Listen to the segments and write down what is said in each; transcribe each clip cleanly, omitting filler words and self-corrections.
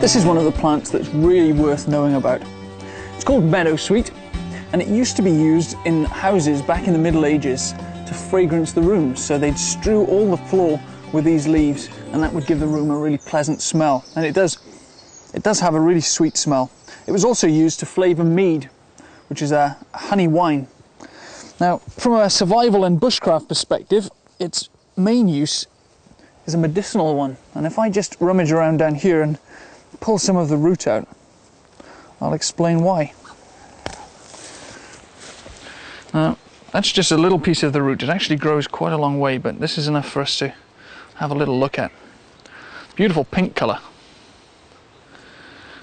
This is one of the plants that's really worth knowing about. It's called meadowsweet, and it used to be used in houses back in the Middle Ages to fragrance the rooms. So they'd strew all the floor with these leaves, and that would give the room a really pleasant smell. And it does have a really sweet smell. It was also used to flavour mead, which is a honey wine. Now, from a survival and bushcraft perspective, its main use is a medicinal one. And if I just rummage around down here and pull some of the root out, I'll explain why. Now, that's just a little piece of the root. It actually grows quite a long way, but this is enough for us to have a little look at. Beautiful pink colour.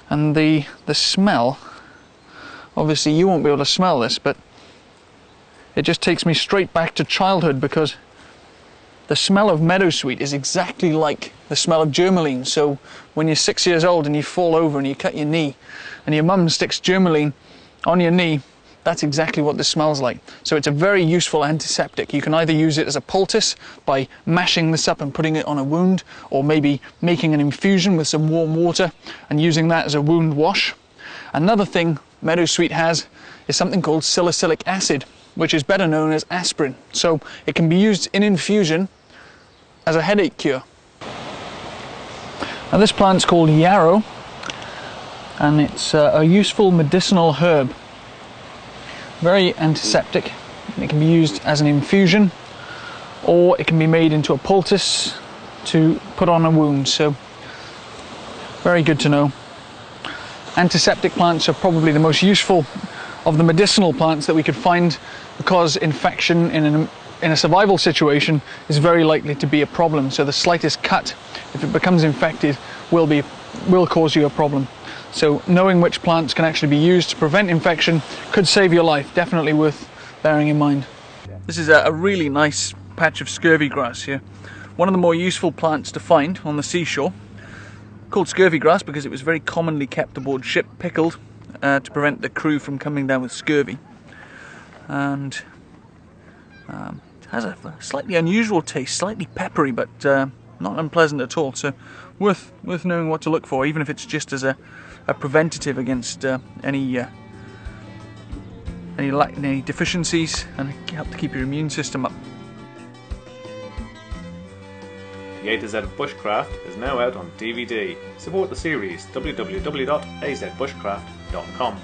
And the smell, obviously you won't be able to smell this, but it just takes me straight back to childhood, because the smell of meadowsweet is exactly like the smell of germaline. So when you're 6 years old and you fall over and you cut your knee and your mum sticks germaline on your knee, that's exactly what this smells like. So it's a very useful antiseptic. You can either use it as a poultice by mashing this up and putting it on a wound, or maybe making an infusion with some warm water and using that as a wound wash. Another thing meadowsweet has is something called salicylic acid, which is better known as aspirin. So it can be used in infusion as a headache cure. Now, this plant's called yarrow, and it's a useful medicinal herb. Very antiseptic. It can be used as an infusion, or it can be made into a poultice to put on a wound. So very good to know. Antiseptic plants are probably the most useful of the medicinal plants that we could find, because infection in a survival situation is very likely to be a problem. So the slightest cut, if it becomes infected, will cause you a problem. So knowing which plants can actually be used to prevent infection could save your life. Definitely worth bearing in mind. This is a really nice patch of scurvy grass here. One of the more useful plants to find on the seashore. Called scurvy grass because it was very commonly kept aboard ship, pickled, to prevent the crew from coming down with scurvy. And has a slightly unusual taste, slightly peppery, but not unpleasant at all. So worth knowing what to look for, even if it's just as a preventative against any deficiencies, and help to keep your immune system up. The A to Z of Bushcraft is now out on DVD. Support the series. www.azbushcraft.com.